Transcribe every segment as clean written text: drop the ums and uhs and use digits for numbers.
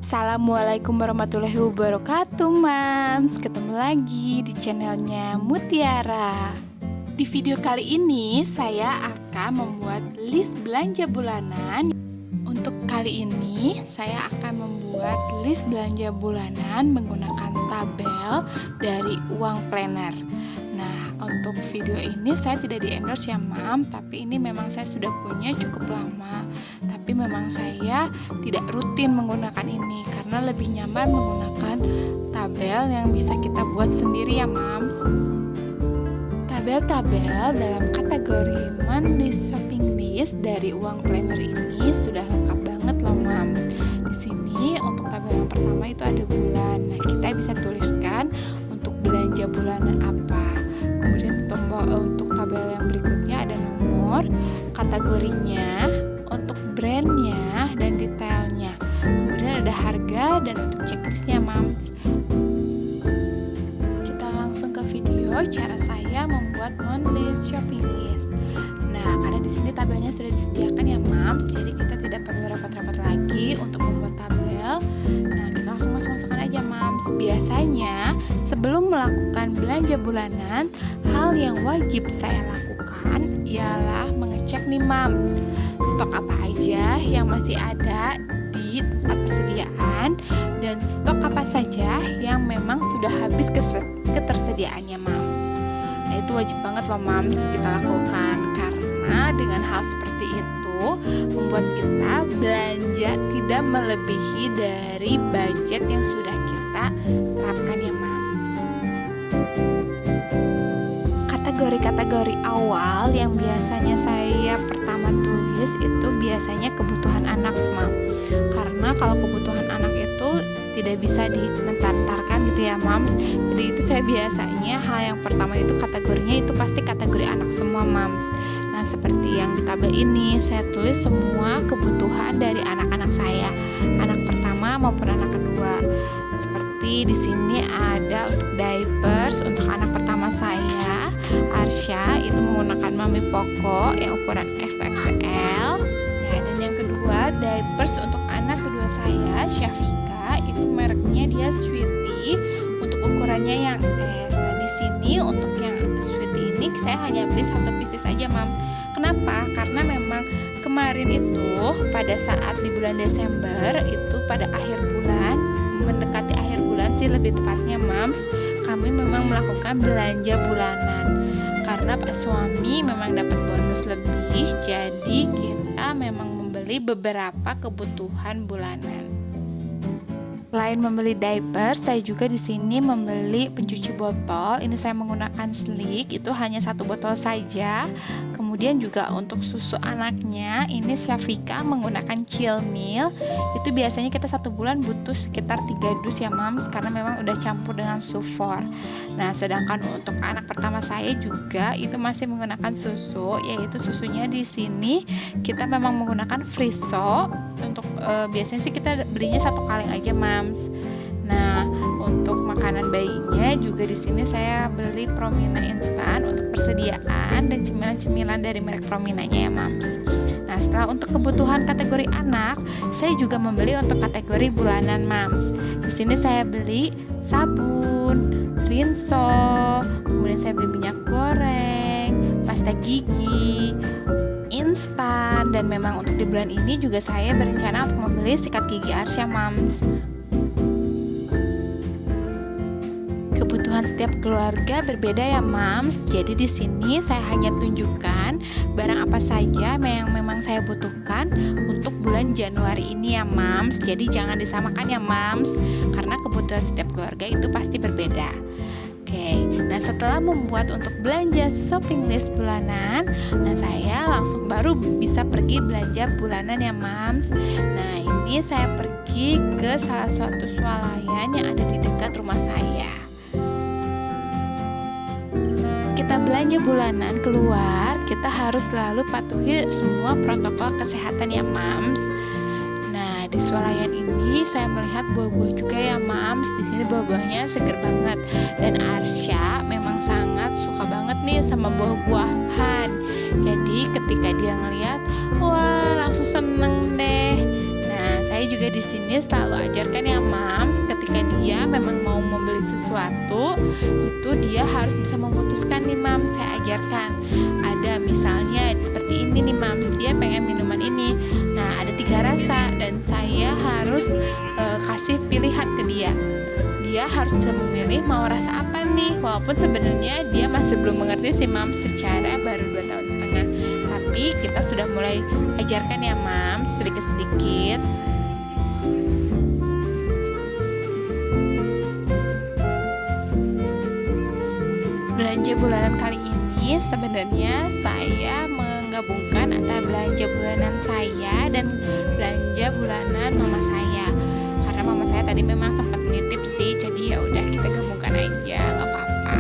Assalamualaikum warahmatullahi wabarakatuh, Mams. Ketemu lagi di channelnya Mutiara. Di video kali ini saya akan membuat list belanja bulanan. Untuk kali ini saya akan membuat list belanja bulanan menggunakan tabel dari uang planner. Nah, untuk video ini saya tidak di endorse ya, Mam, tapi ini memang saya sudah punya cukup lama. Tapi memang saya tidak rutin menggunakan ini karena lebih nyaman menggunakan tabel yang bisa kita buat sendiri ya, Mams. Tabel-tabel dalam kategori monthly shopping list dari uang planner ini sudah lengkap banget loh, Mams. Di sini untuk tabel yang pertama itu ada bulan. Nah, kita bisa tuliskan untuk belanja bulanan apa. Kemudian untuk tabel yang berikutnya ada nomor, kategorinya, untuk brandnya dan detailnya. Kemudian ada harga dan untuk checklistnya, Mams. Kita langsung ke video cara saya membuat monthly shopping list. Nah, karena di sini tabelnya sudah disediakan ya, Mams, jadi kita tidak perlu repot-repot lagi untuk membuat tabel. Nah, kita langsung masukkan aja, Mams. Biasanya sebelum melakukan belanja bulanan, hal yang wajib saya lakukan ialah mengecek nih, Mams, stok apa aja yang masih ada di tempat persediaan dan stok apa saja yang memang sudah habis ketersediaannya, Mams. Nah, itu wajib banget loh, Mams, kita lakukan karena dengan hal seperti itu membuat kita belanja tidak melebihi dari budget yang sudah kita terapkan ya, Mams. Kategori-kategori awal yang biasanya saya pertama tulis itu biasanya kebutuhan anak, Mam. Karena kalau kebutuhan anak itu tidak bisa dimentar-mentarkan gitu ya, Mams. Jadi itu saya biasanya hal yang pertama itu kategorinya itu pasti kategori anak semua, Mams. Nah, seperti yang di tabel ini saya tulis semua kebutuhan dari anak-anak saya, anak pertama maupun anak kedua. Seperti di sini ada untuk diapers untuk anak pertama saya, Arsya, itu menggunakan Mami Poco yang ukuran XXL. Ya, dan yang kedua diapers untuk anak kedua saya, Syafika, itu mereknya dia Sweetie untuk ukurannya yang S. Nah, di sini untuk yang Sweetie ini saya hanya beli satu pieces saja, Mam. Kenapa? Karena memang kemarin itu pada saat di bulan Desember itu pada akhir bulan, mendekati akhir bulan sih lebih tepatnya, Mams, kami memang melakukan belanja bulanan karena Pak suami memang dapat bonus lebih, jadi kita memang membeli beberapa kebutuhan bulanan. Selain membeli diaper, saya juga di sini membeli pencuci botol. Ini saya menggunakan Sleek, itu hanya satu botol saja. Kemudian juga untuk susu anaknya, ini Syafika menggunakan Chillmilk. Itu biasanya kita satu bulan butuh sekitar 3 dus ya, Mams, karena memang udah campur dengan sufor. Nah, sedangkan untuk anak pertama saya juga itu masih menggunakan susu, yaitu susunya di sini kita memang menggunakan Friso. Untuk biasanya sih kita belinya satu kaleng aja, Mams. Nah, untuk makanan bayinya juga di sini saya beli Promina instan untuk persediaan dan cemilan-cemilan dari merek Prominanya ya, Mams. Nah, setelah untuk kebutuhan kategori anak, saya juga membeli untuk kategori bulanan, Mams. Di sini saya beli sabun, rinso, kemudian saya beli minyak goreng, pasta gigi, instan, dan memang untuk di bulan ini juga saya berencana untuk membeli sikat gigi Arsya, Mams. Kebutuhan setiap keluarga berbeda ya, Mams. Jadi di sini saya hanya tunjukkan barang apa saja yang memang saya butuhkan untuk bulan Januari ini ya, Mams. Jadi jangan disamakan ya, Mams, karena kebutuhan setiap keluarga itu pasti berbeda. Oke, nah setelah membuat untuk belanja shopping list bulanan, nah saya langsung baru bisa pergi belanja bulanan ya, Mams. Nah, ini saya pergi ke salah satu swalayan yang ada di dekat rumah saya. Kita belanja bulanan keluar, kita harus selalu patuhi semua protokol kesehatan ya, Mams. Nah, di swalayan ini saya melihat buah-buah juga ya, Mams. Di sini buah-buahnya seger banget dan Arsya memang sangat suka banget nih sama buah-buahan. Jadi ketika dia ngeliat, wah, langsung seneng deh. Nah, saya saya juga di sini selalu ajarkan ya Mams, ketika dia memang mau membeli sesuatu itu dia harus bisa memutuskan nih Mams. Saya ajarkan ada misalnya seperti ini nih Mams, dia pengen minuman ini, nah ada 3 rasa dan saya harus kasih pilihan ke dia. Dia harus bisa memilih mau rasa apa nih, walaupun sebenarnya dia masih belum mengerti sih Mams, secara baru 2 tahun setengah, tapi kita sudah mulai ajarkan ya Mams sedikit-sedikit. Belanja bulanan kali ini sebenarnya saya menggabungkan antara belanja bulanan saya dan belanja bulanan mama saya, karena mama saya tadi memang sempat nitip sih, jadi ya udah kita gabungkan aja, nggak apa-apa.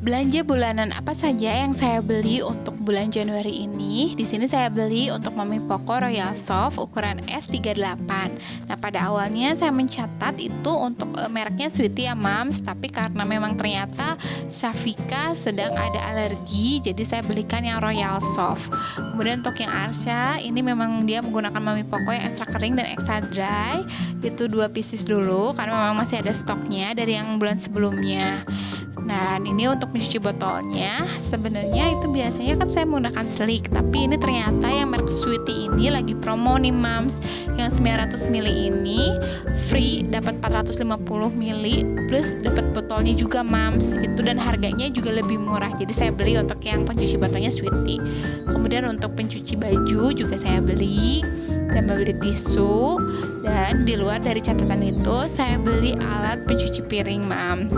Belanja bulanan apa saja yang saya beli untuk bulan Januari ini? Di sini saya beli untuk Mami Poco Royal Soft ukuran S38. Nah, pada awalnya saya mencatat itu untuk mereknya Sweety ya Mams, tapi karena memang ternyata Syafika sedang ada alergi, jadi saya belikan yang Royal Soft. Kemudian untuk yang Arsha, ini memang dia menggunakan Mami Poco yang extra kering dan extra dry. Itu 2 pieces dulu karena memang masih ada stoknya dari yang bulan sebelumnya. Nah, ini untuk mencuci botolnya, sebenarnya itu biasanya kan saya menggunakan Sleek, tapi ini ternyata yang merek Sweety ini lagi promo nih Mams. Yang 900 ml ini free dapat 450 ml plus dapat botolnya juga Mams. Itu dan harganya juga lebih murah. Jadi saya beli untuk yang pencuci botolnya Sweety. Kemudian untuk pencuci baju juga saya beli dan membeli tisu, dan di luar dari catatan itu saya beli alat pencuci piring Mams.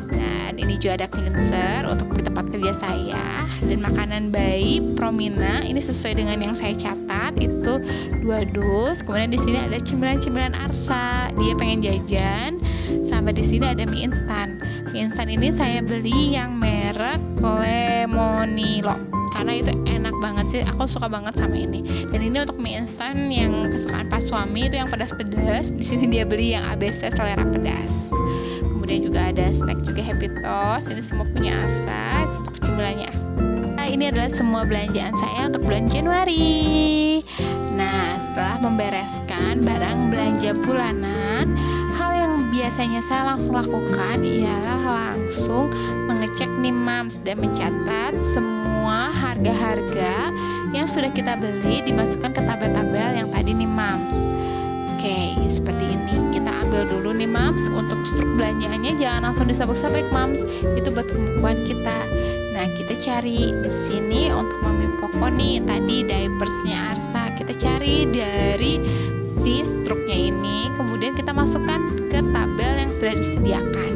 Dan ini juga ada cleanser untuk di tempat kerja saya, dan makanan bayi Promina ini sesuai dengan yang saya catat itu 2 dus. Kemudian di sini ada cemilan-cemilan Arsha, dia pengen jajan. Sama di sini ada mie instan. Mie instan ini saya beli yang merek Lemonilo karena itu enak banget sih, aku suka banget sama ini. Dan ini untuk mie instan yang kesukaan pas suami itu yang pedas-pedas. Di sini dia beli yang ABC selera pedas. Kemudian juga ada snack juga Happy Toast. Ini semua punya Arsha, stok cemilannya. Nah, ini adalah semua belanjaan saya untuk bulan Januari. Nah, setelah membereskan barang belanja bulanan, hal yang biasanya saya langsung lakukan ialah langsung mengecek nih Mams dan mencatat semua harga-harga yang sudah kita beli dimasukkan ke tabel-tabel yang tadi nih Mams. Oke, seperti ini. Kita ambil dulu nih Mams, untuk struk belanjaannya jangan langsung disabek-sabek Mams. Itu buat pembukuan kita. Nah, kita cari di sini untuk Mami Poco nih, tadi diapersnya Arsha. Kita cari dari si struknya ini, kemudian kita masukkan ke tabel yang sudah disediakan.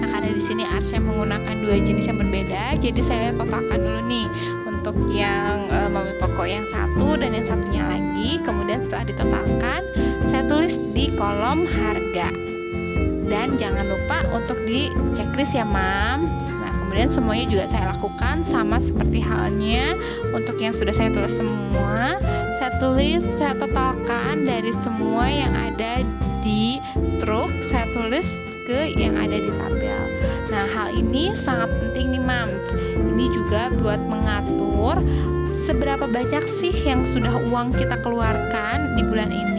Nah, karena di sini Arsha menggunakan 2 jenis yang berbeda, jadi saya totalkan dulu nih untuk yang Mami Poco yang satu dan yang satunya lagi. Kemudian setelah ditotalkan, saya tulis di kolom harga. Dan jangan lupa untuk di checklist ya Mams. Nah, kemudian semuanya juga saya lakukan sama seperti halnya untuk yang sudah saya tulis semua. Saya tulis, saya totalkan dari semua yang ada di struk, saya tulis ke yang ada di tabel. Nah, hal ini sangat penting nih Mams. Ini juga buat mengatur seberapa banyak sih yang sudah uang kita keluarkan di bulan ini.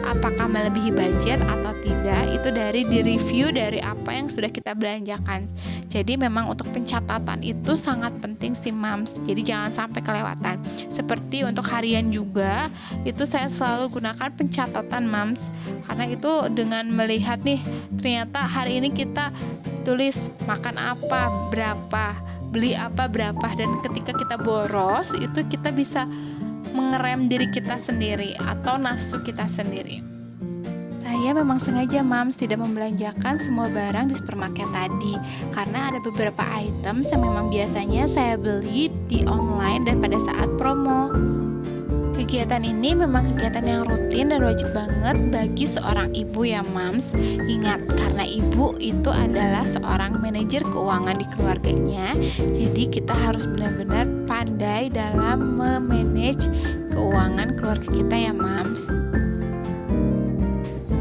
Apakah melebihi budget atau tidak, itu dari di review dari apa yang sudah kita belanjakan. Jadi memang untuk pencatatan itu sangat penting sih Mams. Jadi jangan sampai kelewatan. Seperti untuk harian juga, itu saya selalu gunakan pencatatan Mams. Karena itu dengan melihat nih, ternyata hari ini kita tulis makan apa, berapa, beli apa, berapa, dan ketika kita boros itu kita bisa mengerem diri kita sendiri atau nafsu kita sendiri. Saya memang sengaja Mams tidak membelanjakan semua barang di supermarket tadi, karena ada beberapa item yang memang biasanya saya beli di online dan pada saat promo. Kegiatan ini memang kegiatan yang rutin dan wajib banget bagi seorang ibu ya Mams. Ingat, karena ibu itu adalah seorang manajer keuangan di keluarganya, jadi kita harus benar-benar pandai dalam memanage keuangan keluarga kita ya Mams.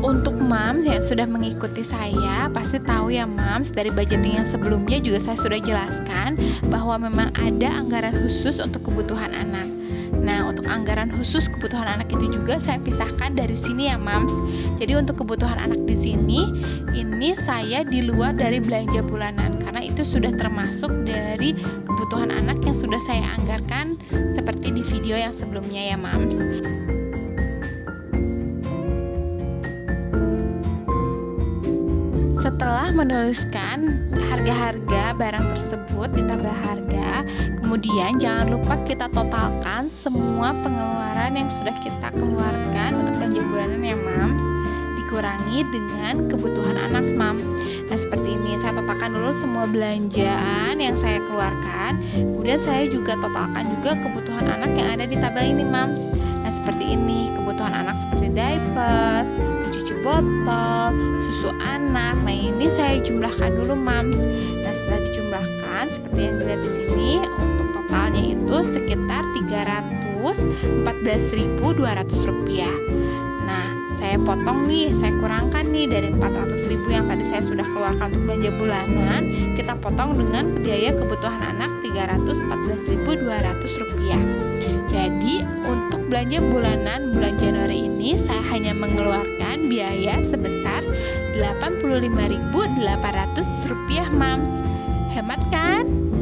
Untuk Mams yang sudah mengikuti saya pasti tahu ya Mams, dari budgeting yang sebelumnya juga saya sudah jelaskan bahwa memang ada anggaran khusus untuk kebutuhan anak. Nah, untuk anggaran khusus kebutuhan anak itu juga saya pisahkan dari sini ya Mams. Jadi untuk kebutuhan anak di sini, ini saya di luar dari belanja bulanan karena itu sudah termasuk dari kebutuhan anak yang sudah saya anggarkan seperti di video yang sebelumnya ya Mams. Setelah menuliskan harga-harga barang tersebut ditambah harga, kemudian jangan lupa kita totalkan semua pengeluaran yang sudah kita keluarkan untuk belanja bulanan ya Mams, dikurangi dengan kebutuhan anak Mam. Nah seperti ini, saya totalkan dulu semua belanjaan yang saya keluarkan, kemudian saya juga totalkan juga kebutuhan anak yang ada di tabel ini Mams. Nah seperti ini, kebutuhan anak seperti diapers, pencuci botol, susu anak. Nah ini saya jumlahkan dulu Mams. Nah setelah dijumlahkan seperti yang dilihat di sini, untuk totalnya itu sekitar Rp314.200. Nah saya potong nih, saya kurangkan nih dari 400.000 yang tadi saya sudah keluarkan untuk belanja bulanan, kita potong dengan biaya kebutuhan anak Rp314.200. Jadi untuk belanja bulanan bulan Januari ini saya hanya mengeluarkan biaya sebesar Rp85.800 Mams. Hemat kan?